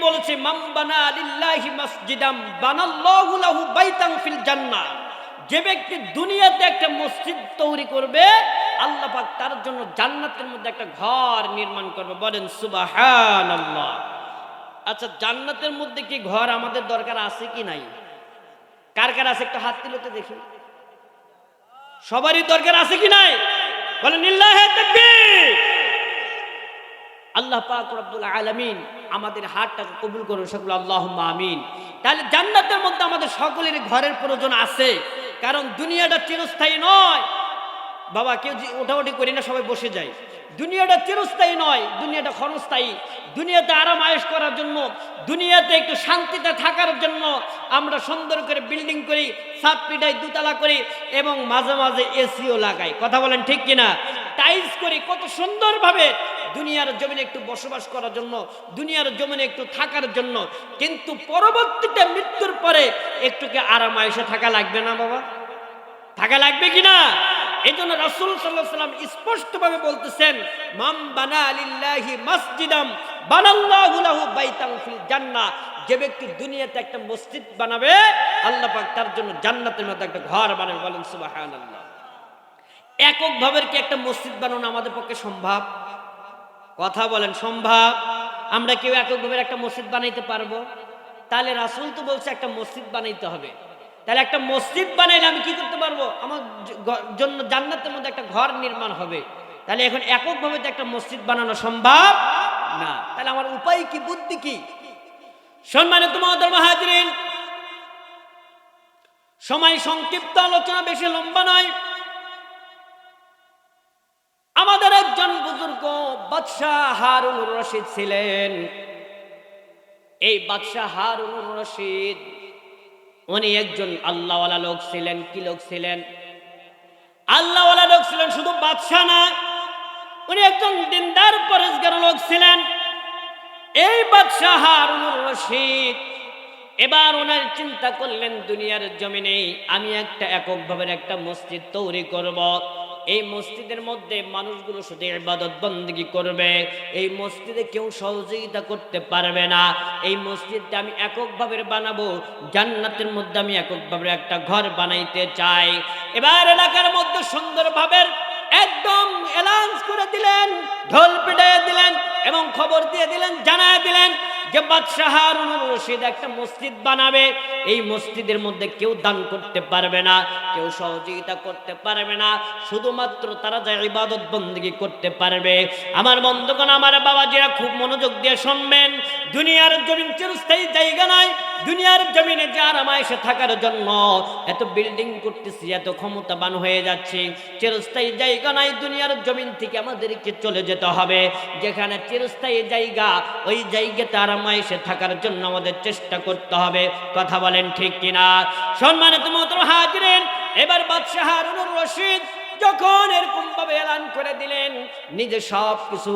S1: বলেছে, মান বানা লিল্লাহি মাসজিদাম বানাল্লাহু লাহু বাইতান ফিল জান্নাহ। যে ব্যক্তি দুনিয়াতে একটা মসজিদ তৈরি করবে, আল্লাহ পাক তার জন্য জান্নাতের মধ্যে একটা ঘর নির্মাণ করবে। বলেন সুবহানাল্লাহ। আচ্ছা, জান্নাতের মধ্যে কি ঘর আমাদের দরকার আছে কি নাই? কার কার আছে একটু হাত তুলে তো দেখি। সবারই দরকার আছে কি নাই? বলেন লিল্লাহি তাকবীর। আল্লাহ পাক রব্বুল আলামিন আমাদের হাতটাকে কবুল করুন, সকল আল্লাহুম্মা আমিন। তাহলে জান্নাতের মধ্যে আমাদের সকলের ঘরের প্রয়োজন আছে, কারণ দুনিয়াটা চিরস্থায়ী নয়। বাবা কেউ ওঠাউঠি করি না, সবাই বসে যায়। দুনিয়াটা চিরস্থায়ী নয়, দুনিয়াটা ক্ষণস্থায়ী। দুনিয়াতে আরাম আয়েশ করার জন্য, দুনিয়াতে একটু শান্তিতে থাকার জন্য আমরা সুন্দর করে বিল্ডিং করি, ছাদ পিটাই, দুতলা করি এবং মাঝে মাঝে এসিও লাগাই। কথা বলেন ঠিক কিনা? টাইলস করি কত সুন্দরভাবে দুনিয়ার জমিনে একটু বসবাস করার জন্য, দুনিয়ার জমিনে একটু থাকার জন্য। কিন্তু পরবর্তীতে মৃত্যুর পরে একটু কি আরাম আয়েশে থাকা লাগবে না বাবা? থাকা লাগবে কিনা? এই জন্য রাসূল সাল্লাল্লাহু আলাইহি ওয়াসাল্লাম স্পষ্টভাবে বলতেছেন, মান বানা লিল্লাহি মাসজিদাম বানাল্লাহু লাহু বাইতান ফিল জান্নাহ। যে ব্যক্তি দুনিয়াতে একটা মসজিদ বানাবে, আল্লাহ পাক তার জন্য জান্নাতের মধ্যে একটা ঘর বানাবে। বলেন সুবহানাল্লাহ। এককভাবে কি একটা মসজিদ বানানো আমাদের পক্ষে সম্ভব? কথা বলেন, সম্ভব? আমরা কেউ এককভাবে একটা মসজিদ বানাইতে পারবো? তাহলে রাসূল তো বলছে একটা মসজিদ বানাইতে হবে। তাহলে একটা মসজিদ বানাইলে আমি কি করতে পারবো? আমার জন্য জান্নাতের মধ্যে একটা ঘর নির্মাণ হবে। তাহলে এখন এককভাবে তো একটা মসজিদ বানানো সম্ভব না। তাহলে আমার উপায় কি, বুদ্ধি কি? সম্মানিত মুহতারাম হাজিরিন, সময় সংক্ষিপ্ত, আলোচনা বেশি লম্বা নয়। আমাদের একজন বুজুর্গ বাদশাহ হারুনুর রশিদ ছিলেন। এই বাদশাহ হারুনুর রশিদ উনি একজন আল্লাহওয়ালা লোক ছিলেন। কি লোক ছিলেন? আল্লাহওয়ালা লোক ছিলেন। শুধু বাদশাহ না, উনি একজন দিনদার পরেজগার লোক ছিলেন। এই বাদশাহ হারুনুর রশিদ এবার ওনার চিন্তা করলেন, দুনিয়ার জমিনে আমি একটা এককভাবে একটা মসজিদ তৈরি করব। এই মসজিদের মধ্যে মানুষগুলো শুধু ইবাদত বন্দেগী করবে, এই মসজিদে কেউ সহযোগিতা করতে পারবে না। এই মসজিদটা আমি এককভাবে বানাবো, জান্নাতের মধ্যে আমি এককভাবে একটা ঘর বানাইতে চাই। এবার এলাকার মধ্যে সুন্দরভাবে একদম অ্যালাউন্স করে দিলেন, ঢোল পিটিয়ে দিলেন এবং খবর দিয়ে দিলেন, জানায় দিলেন যে বাদশাহ হারুনুর রশিদ একটা মসজিদ বানাবে। এই মসজিদের মধ্যে কেউ দান করতে পারবে না, কেউ সহযোগিতা করতে পারবে না, শুধুমাত্র তারা যা ইবাদত বন্দেগী করতে পারবে। আমার বন্ধুগণ, আমার বাবাজিরা খুব মনোযোগ দিয়ে শুনবেন। দুনিয়ার জমিন চিরস্থায়ী জায়গা নয়। দুনিয়ার জমিনে যে আরামায়েশে থাকার জন্য এত বিল্ডিং করতেছি, এত ক্ষমতাবান হয়ে যাচ্ছি, চিরস্থায়ী জায়গা নয়। দুনিয়ার জমিন থেকে আমাদেরকে চলে যেতে হবে। যেখানে চিরস্থায়ী জায়গা, ওই জায়গাতে আরামায়েশে থাকার জন্য আমাদের চেষ্টা করতে হবে। কথা বলেন ঠিক কিনা? সম্মানিত মুহতারাম হাজিরিন, এবার বাদশাহ হারুনুর রশিদ যখন এরকম ভাবে এলান করে দিলেন, নিজে সব কিছু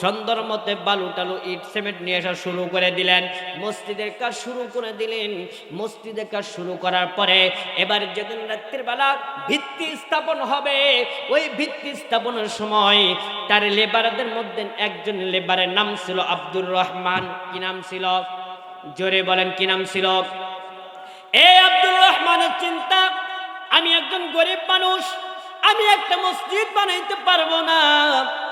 S1: সুন্দর মতে বালু টালু ইট সিমেন্ট নিয়ে আসা শুরু করে দিলেন, মসজিদের কাজ শুরু করে দিলেন। মসজিদের কাজ শুরু করার পরে এবার যেদিন রাত্রির বেলা ভিত্তি স্থাপন হবে, ওই ভিত্তি স্থাপনের সময় তার লেবারদের মধ্যে একজন লেবারের নাম ছিল আব্দুর রহমান। কি নাম ছিল? জোরে বলেন, কি নাম ছিল? এই আব্দুর রহমানের চিন্তা, আমি একজন গরিব মানুষ, আমি একটা মসজিদ বানাইতে পারবো না,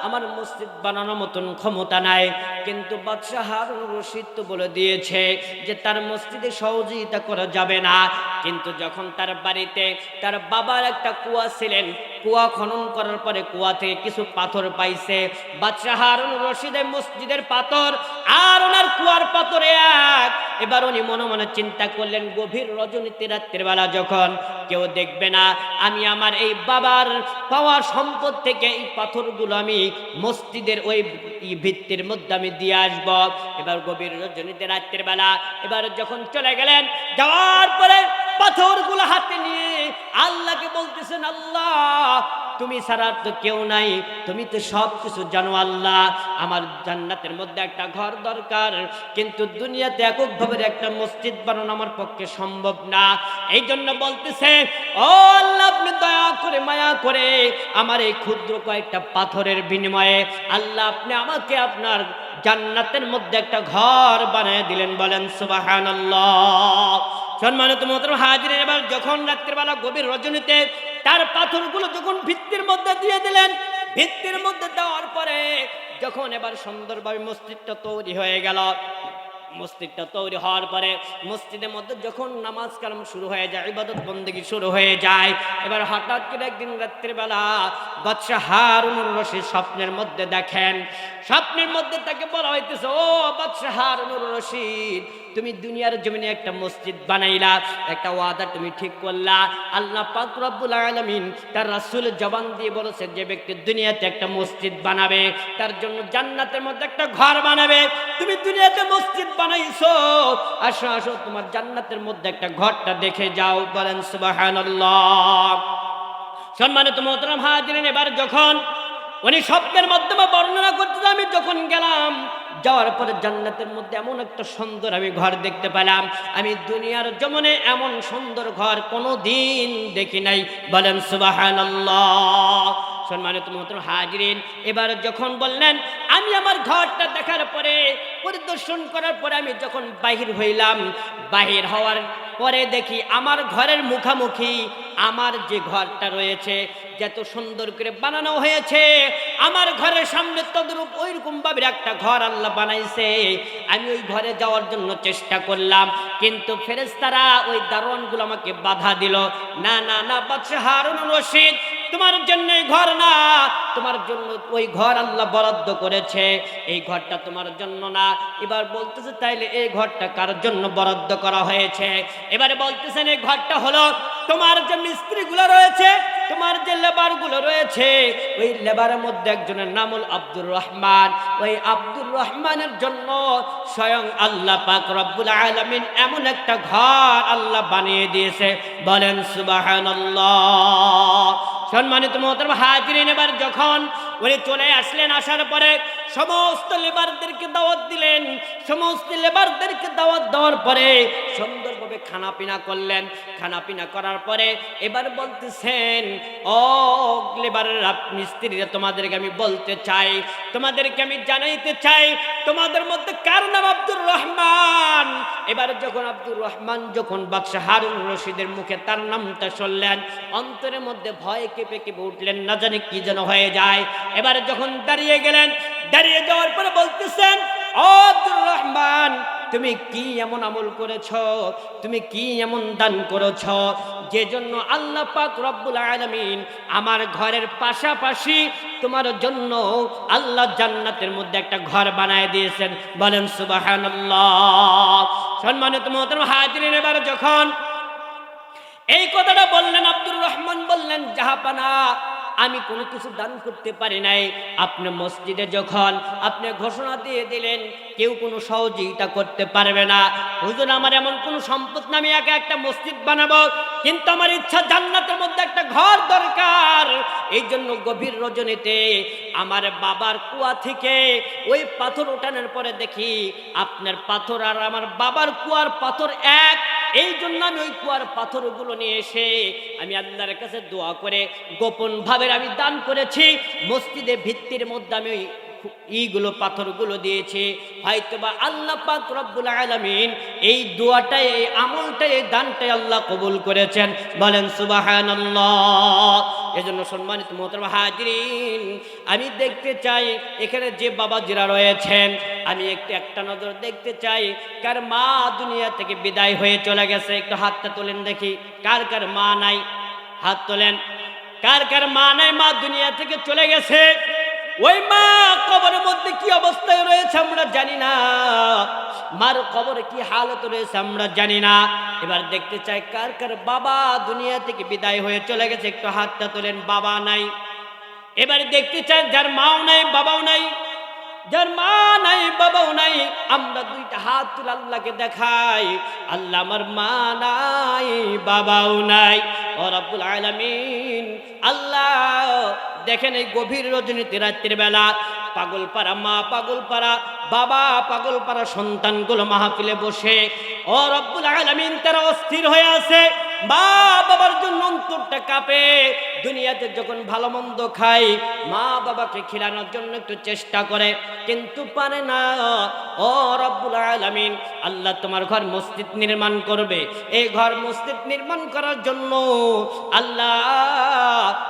S1: আমার মসজিদ বানানোর মতন ক্ষমতা নাই। কিন্তু বাদশাহ হারুনুর রশিদ তো বলে দিয়েছে যে তার মসজিদে সহযোগিতা করা যাবে না। কিন্তু যখন তার বাড়িতে তার বাবার একটা কুয়া ছিলেন, কুয়া খনন করার পরে কুয়া থেকে কিছু পাথর পাইছে। বাদশাহ হারুনুর রশিদের মসজিদের পাথর আর ওনার কুয়ার পাথর এক। এবার উনি মনে মনে চিন্তা করলেন, গভীর রজনীতে রাত্রের বেলা যখন কেউ দেখবে না, আমি আমার এই বাবার পাওয়ার সম্পদ থেকে এই পাথরগুলো আমি মসজিদের ওই ভিত্তির মধ্যে আমি দিয়ে আসব। এবার গভীর রজনীতে রাত্রের বেলা এবার যখন চলে গেলেন, যাওয়ার পরে পাথরগুলো হাতে নিয়ে আল্লাহকে বলতেছেন, আল্লাহ তুমি ছাড়া তো কেউ নাই, তুমি তো সব কিছু জানো। আল্লাহ, আমার জান্নাতের মধ্যে একটা ঘর দরকার, কিন্তু দুনিয়াতে এককভাবে একটা মসজিদ বানানো আমার পক্ষে সম্ভব না। এই জন্য বলতেছে, ও আল্লাহ, আপনি দয়া করে মায়া করে আমার এই ক্ষুদ্র কয়েকটা পাথরের বিনিময়ে আল্লাহ আপনি আমাকে আপনার জান্নাতের মধ্যে একটা ঘর বানিয়ে দিলেন। বলেন সুবহানাল্লাহ। সম্মানিত মুহতারাম হাজিরিন, এবার যখন রাত্রির বেলা গভীর রজনীতে তার পাথরগুলো যখন ভিত্তির মধ্যে দিয়ে দিলেন, ভিত্তির মধ্যে দেওয়ার পরে যখন এবার সুন্দরভাবে মসজিদটা তৈরি হয়ে গেল, মসজিদটা তৈরি হওয়ার পরে মসজিদের মধ্যে যখন নামাজ কালাম শুরু হয়ে যায়, ইবাদত বন্দেগী শুরু হয়ে যায়, এবার হঠাৎ করে একদিন রাত্রির বেলা বাদশাহ হারুনুর রশিদ স্বপ্নের মধ্যে দেখেন, স্বপ্নের মধ্যে তাকে বলা হইতেছে, ও বাদশাহ হারুনুর রশিদ, তুমি দুনিয়ার জমিনে একটা মসজিদ বানাইলা, একটা ওয়াদা তুমি ঠিক করলা। আল্লাহ পাক রব্বুল আলামিন তার রাসূল জবান দিয়ে বলেছে, যে ব্যক্তি দুনিয়াতে একটা মসজিদ বানাবে তার জন্য জান্নাতের মধ্যে একটা ঘর বানাবে। তুমি দুনিয়াতে মসজিদ বানাইছো, আসো আসো তোমার জান্নাতের মধ্যে একটা ঘরটা দেখে যাও। বলেন সুবহানাল্লাহ। সম্মানিত মুহতারাম হাজিরিন, এবার যখন উনি স্বপ্নের মাধ্যমে বর্ণনা করতে, আমি যখন গেলাম, যাওয়ার পরে জান্নাতের মধ্যে এমন একটা সুন্দর আমি ঘর দেখতে পেলাম, আমি দুনিয়ার জমিনে এমন সুন্দর ঘর কোনোদিন দেখি নাই। বলেন সুবহানাল্লাহ। সম্মানিত মুহতারাম হাজিরিন, এবার যখন বললেন, আমি আমার ঘরটা দেখার পরে, পরিদর্শন করার পরে আমি যখন বাহির হইলাম, বাহির হওয়ার পরে দেখি আমার ঘরের মুখামুখি আমার যে ঘরটা রয়েছে, যত সুন্দর করে বানানো হয়েছে, আমার ঘরের সামনে তদ্রূপ ওইরকম ভাবে একটা ঘর আল্লাহ বানাইছে। আমি ওই ঘরে যাওয়ার জন্য চেষ্টা করলাম, কিন্তু ফেরেশতারা ওই দারোয়ানগুলো আমাকে বাধা দিল। না না না, বাদশাহ হারুনুর রশিদ, তোমার জন্য এই ঘর না, তোমার জন্য ওই ঘর আল্লাহ বরাদ্দ করেছে, এই ঘরটা তোমার জন্য না। এবার বলতেছে, তাইলে এই ঘরটা কার জন্য বরাদ্দ করা হয়েছে? এবারে বলতেছেন, এই ঘরটা হলো তোমার যে মিস্ত্রিগুলো রয়েছে, তোমার যে লেবারগুলো রয়েছে, ওই লেবারের মধ্যে একজনের নাম হল আব্দুর রহমান। ওই আব্দুর রহমানের জন্য স্বয়ং আল্লাহ পাক রব্বুল আলামিন এমন একটা ঘর আল্লাহ বানিয়ে দিয়েছে। বলেন সুবহানাল্লাহ। সম্মানিত মোহতারাম হাজিরিন, এবার যখন উনি চলে আসলেন, আসার পরে সমস্ত লেবারদেরকে দাওয়াত দিলেন। সমস্ত লেবারদেরকে দাওয়াত দেওয়ার পরে সুন্দরভাবে খানাপিনা করলেন। খানাপিনা করার পরে এবার বলতেছেন, ও লেবাররা, মিস্ত্রিরা, তোমাদেরকে আমি বলতে চাই, তোমাদেরকে আমি জানাইতে চাই, তোমাদের মধ্যে কার নাম আব্দুর রহমান? এবার যখন আব্দুর রহমান যখন বাদশাহ হারুন রশিদের মুখে তার নামটা শুনলেন, অন্তরের মধ্যে ভয়ে কেঁপে কেঁপে উঠলেন, না জানি কি যেন হয়ে যায়। এবার যখন দাঁড়িয়ে গেলেন, দাঁড়িয়ে যাওয়ার পরে বলতেছেন, ও আব্দুর রহমান, তুমি কি এমন আমল করেছ, তুমি কি এমন দান করেছ, যে জন্য আল্লাহ পাক রব্বুল আলামিন আমার ঘরের পাশাপাশি তোমার জন্য আল্লাহ জান্নাতের মধ্যে একটা ঘর বানায় দিয়েছেন? বলেন সুবহানাল্লাহ। সম্মানিত মুহতারাম হাজিরিন, এবার যখন এই কথাটা বললেন, আব্দুর রহমান বললেন, জাহাপানা, আমি কোনো কিছু দান করতে পারি নাই। আপনি মসজিদে যখন আপনি ঘোষণা দিয়ে দিলেন কেউ কোনো সহযোগিতা করতে পারবে না, হুজুর আমার এমন কোনো সম্পদ না, আমি একা একটা মসজিদ বানাবো, কিন্তু আমার ইচ্ছা জান্নাতের মধ্যে একটা ঘর দরকার। এই জন্য গভীর রজনীতে আমার বাবার কুয়া থেকে ওই পাথর ওঠানোর পরে দেখি আপনার পাথর আর আমার বাবার কুয়ার পাথর এক। এই জন্য আমি ওই কুয়ার পাথরগুলো নিয়ে এসে আমি আল্লাহর কাছে দোয়া করে গোপন ভাবে আমি দান করেছি। মসজিদে ভিত্তির মধ্যে আমি ওই এইগুলো পাথরগুলো দিয়েছি। হয়তোবা আল্লাহ পাক রব্বুল আলামিন এই দোয়াটাই, এই আমলটাই, এই দানটাই আল্লাহ কবুল করেছেন। বলেন সুবহানাল্লাহ। এজন্য সম্মানিত মুহতারাম হাজিরিন, আমি দেখতে চাই এখানে যে বাবাজিরা রয়েছেন, আমি একটা নজর দেখতে চাই, কার মা দুনিয়া থেকে বিদায় হয়ে চলে গেছে? একটু হাতটা তোলেন দেখি, কার কার মা নাই? হাত তোলেন। কার কার মা নাই, মা দুনিয়া থেকে চলে গেছে? ওই মা কবরের মধ্যে কি অবস্থায় রয়েছে আমরা জানি না, মার কবরে কি হালত রয়েছে আমরা জানি না। এবার দেখতে চাই কার কার বাবা দুনিয়া থেকে বিদায় হয়ে চলে গেছে? একটু হাতটা তোলেন। বাবা নাই। এবার দেখতে চাই যার মাও নাই বাবাও নাই, যার মা নাই বাবাও নাই, আমরা দুইটা হাত তুলে আল্লাহকে দেখাই, আল্লাহ আমার মা নাই বাবাও নাই। ও রব্বুল আলামিন, আল্লাহ দেখেন এই গভীর রজনীতে রাত্রির বেলা পাগলপাড়া মা, পাগলপাড়া বাবা, পাগলপাড়া সন্তানগুলো মাহফিলে বসে, ও রব্বুল আলামিন, তারা অস্থির হয়ে আছে। মা বাবার জন্য অন্তরটা কাঁপে। দুনিয়াতে যখন ভালো মন্দ খাই, মা বাবাকে খিলানোর জন্য একটু চেষ্টা করে, কিন্তু পারে না। ও রব্বুল আলামিন, আল্লাহ তোমার ঘর মসজিদ নির্মাণ করবে। এই ঘর মসজিদ নির্মাণ করার জন্য আল্লাহ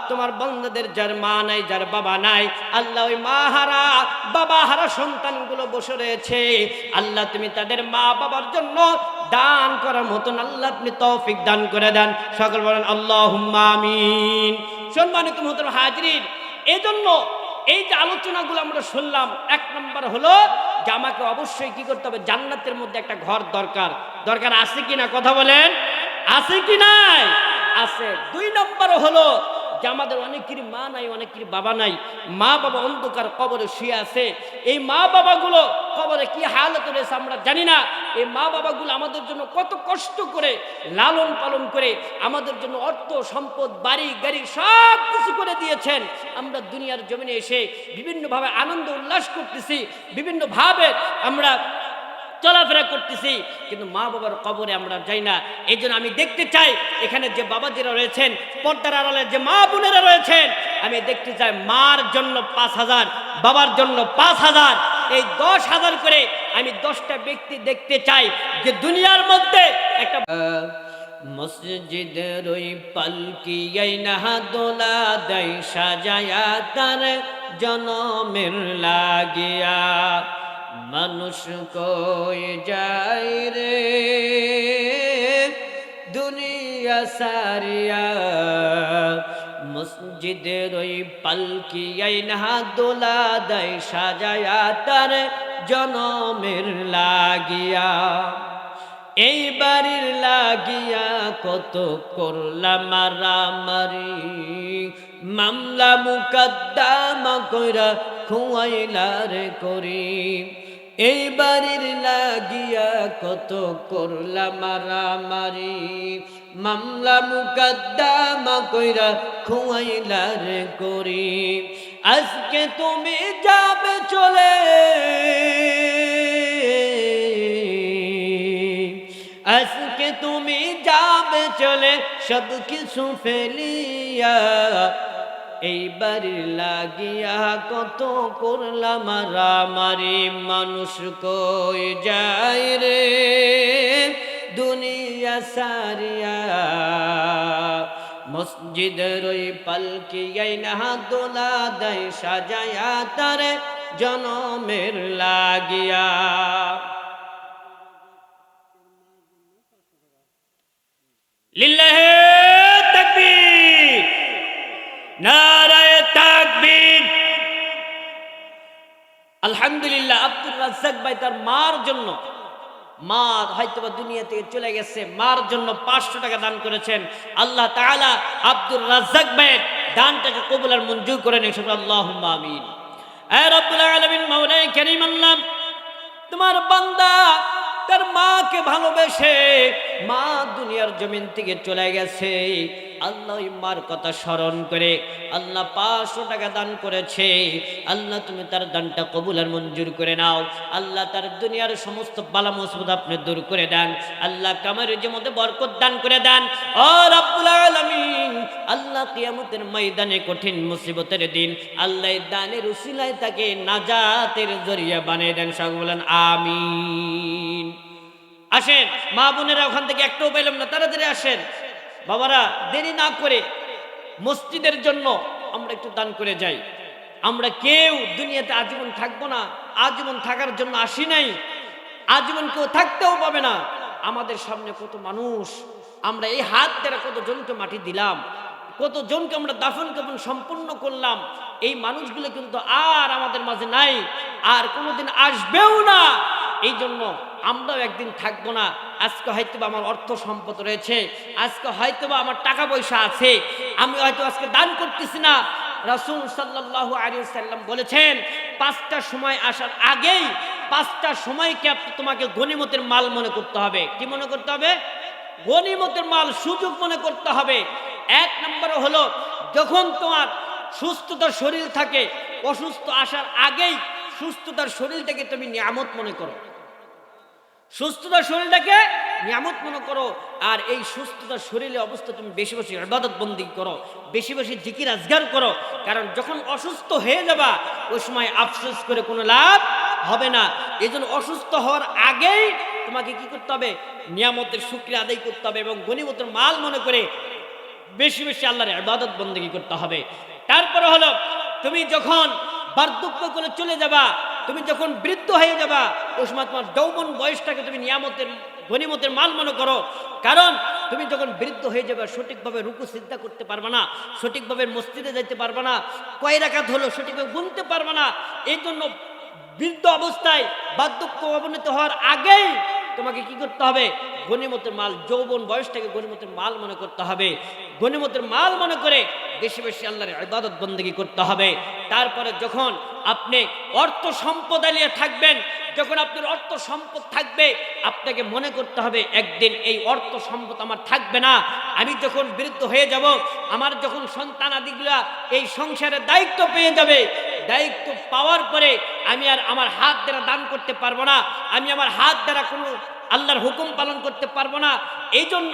S1: তোমার বান্দাদের যার মা নাই, যার বাবা নাই, আল্লাহ ওই মা হারা বাবা হারা সন্তানগুলো বসে রয়েছে, আল্লাহ তুমি তাদের মা বাবার জন্য দান করার মতন আল্লাহ আপনি তৌফিক দান করে দেন। সকল বলেন আল্লাহুম্মা আমিন। সম্মানিত মুহতারাম হাজিরিন, এই জন্য এই যে আলোচনাগুলো আমরা শুনলাম, এক নম্বর হলো যে আমাকে অবশ্যই কি করতে হবে, জান্নাতের মধ্যে একটা ঘর দরকার। দরকার আছে কিনা কথা বলেন, আছে কি নাই? আছে। দুই নম্বর হলো যে আমাদের অনেকেরই মা নাই, অনেকেরই বাবা নাই, মা বাবা অন্ধকার কবরে শুয়ে আছে। এই মা বাবাগুলো কবরে কি হালত রয়েছে আমরা জানি না। এই মা বাবাগুলো আমাদের জন্য কত কষ্ট করে লালন পালন করে আমাদের জন্য অর্থ সম্পদ বাড়ি গাড়ি সব কিছু করে দিয়েছেন। আমরা দুনিয়ার জমিনে এসে বিভিন্নভাবে আনন্দ উল্লাস করতেছি, বিভিন্নভাবে আমরা চলাফেরা করতেছি, কিন্তু মা বাবার কবরে আমরা যাই না। এই জন্য আমি দেখতে চাই এখানে যে বাবাজিরা রয়েছেন, পর্দার আড়ালে যে মা বোনেরা রয়েছেন, আমি দেখতে চাই মার জন্য 5,000, বাবার জন্য 5,000, এই 10,000 করে আমি 10টা ব্যক্তি দেখতে চাই যে দুনিয়ার মধ্যে একটা মসজিদের ওই পালকি না দোলা দেয় সাজায়া তার জনমের লাগিয়া, মানুষ কই যায় রে দুনিয়া সারিয়া, মসজিদের ওই পালকি না দোলা দেয় সাজায়া তার জনমের লাগিয়া, এই বাড়ির লাগিয়া কত করলাম মারামারি, মামলা মুকদ্দমা কইরা খুয়াইলার করি, এই বাড়ির লাগিয়া কত করলাম মারামারি, মামলা মুকদ্দমা কইরা খুয়াইলার করিম আজকে তুমি যাবে চলে আজকে তুমি যাবে চলে সব কিছু ফেলিয়া এইবার লাগিয়া কত করলাম মারামারি মানুষ কই যায় রে দুনিয়া সারিয়া মসজিদের ওই পালকিয়াই না দোলা দেয় সাজায়া তারে জনমের লাগিয়া লিল্লাহে তাকবীর নারায়ে তাকবীর আলহামদুলিল্লাহ আব্দুর রাজ্জাক ভাই তার মার জন্য মা হয়তোবা দুনিয়া থেকে চলে গেছে মার জন্য 500 টাকা দান করেছেন আল্লাহ তাআলা আব্দুর রাজ্জাক ভাইয়ের দানটাকে কবুল আর মঞ্জুর করে নিন আল্লাহুম্মা আমিন এ রব্বুল আলামিন মাওলায়ে কারীম আল্লাহ তোমার বান্দা তার মাকে ভালোবেসে মা দুনিয়ার জমিন থেকে চলে গেছে আল্লাহ ওই মার কথা স্মরণ করে আল্লাহ 500 টাকা দান করেছে আল্লাহ তুমি তার দানটা কবুল আর মঞ্জুর করে নাও আল্লাহ তার দুনিয়ার সমস্ত বালা মুসিবত আপনি দূর করে দেন আল্লাহ কামারের মধ্যে বরকত দান করে দেন ও রব্বুল আলামিন আল্লাহ কিয়ামতের ময়দানে কঠিন মুসিবতের দিন আল্লাহ দানের উসিলায় তাকে নাজাতের জরিয়া বানিয়ে দেন সকলে বলেন আমিন আসেন মা বোনেরা ওখান থেকে একটাও পেলাম না তাড়াতাড়ি আসেন বাবারা দেরি না করে মসজিদের জন্য আমরা একটু দান করে যাই আমরা কেউ দুনিয়াতে আজীবন থাকবো না আজীবন থাকার জন্য আসি নাই আজীবন কেউ থাকতেও পাবে না আমাদের সামনে কত মানুষ আমরা এই হাত দ্বারা কতজনকে মাটি দিলাম কতজনকে আমরা দাফন কাফন সম্পূর্ণ করলাম এই মানুষগুলো কিন্তু আর আমাদের মাঝে নাই আর কোনোদিন আসবেও না এই জন্য আমরাও একদিন থাকবো না আজকে হয়তোবা আমার অর্থ সম্পদ রয়েছে আজকে হয়তোবা আমার টাকা পয়সা আছে আমি হয়তো আজকে দান করতেছি না রাসূল সাল্লাল্লাহু আলাইহি ওয়াসাল্লাম বলেছেন 5টা সময় আসার আগেই 5টা সময়কে তোমাকে গনিমতের মাল মনে করতে হবে কি মনে করতে হবে গনিমতের মাল সুযোগ মনে করতে হবে এক নম্বরে হলো যখন তোমার সুস্থতার শরীর থাকে অসুস্থ আসার আগেই সুস্থতার শরীরটাকে তুমি নিয়ামত মনে করো সুস্থতার শরীরটাকে নিয়ামত মনে করো আর এই সুস্থতার শরীরে অবস্থা তুমি বেশি বেশি ইবাদত বন্দেগী করো বেশি বেশি জিকির আজগার করো কারণ যখন অসুস্থ হয়ে যাবা ওই সময় আফসোস করে কোনো লাভ হবে না এজন্য অসুস্থ হওয়ার আগেই তোমাকে কি করতে হবে নিয়ামতের শুকরিয়া আদায় করতে হবে এবং গনিমতের মাল মনে করে বেশি বেশি আল্লাহর ইবাদত বন্দেগী করতে হবে তারপরে হলো তুমি যখন বার্ধক্য করে চলে যাবা তুমি যখন বৃদ্ধ হয়ে যাবা ওই সময় তোমার যৌবন বয়সটাকে তুমি নিয়ামতের গনিমতের মাল মনে করো কারণ তুমি যখন বৃদ্ধ হয়ে যাবে সঠিকভাবে রুকু সিজদা করতে পারবে না সঠিকভাবে মসজিদে যাইতে পারবে না কয় রাকাত হলো সঠিকভাবে গুনতে পারবে না এই জন্য বৃদ্ধ অবস্থায় বার্ধক্য অবনতি হওয়ার আগেই তোমাকে কি করতে হবে গনিমতের মাল যৌবন বয়সটাকে গনিমতের মাল মনে করতে হবে গনিমতের মাল মনে করে বেশি বেশি আল্লাহর ইবাদত বন্দেগী করতে হবে তারপরে যখন আপনি অর্থ সম্পদ নিয়ে থাকবেন যখন আপনার অর্থ সম্পদ থাকবে আপনাকে মনে করতে হবে একদিন এই অর্থ সম্পদ আমার থাকবে না আমি যখন বৃদ্ধ হয়ে যাব আমার যখন সন্তান আদিগুলা এই সংসারের দায়িত্ব পেয়ে যাবে দায়িত্ব পাওয়ার পরে আমি আর আমার হাত দ্বারা দান করতে পারবো না আমি আমার হাত দ্বারা কোনো আল্লাহর হুকুম পালন করতে পারবো না এই জন্য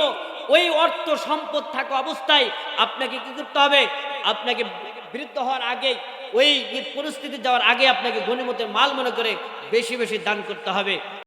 S1: ওই অর্থ সম্পদ থাকা অবস্থায় আপনাকে কি করতে হবে আপনাকে বৃদ্ধ হওয়ার আগে ওই পরিস্থিতি যাওয়ার আগে আপনাকে গনিমতের মাল মনে করে বেশি বেশি দান করতে হবে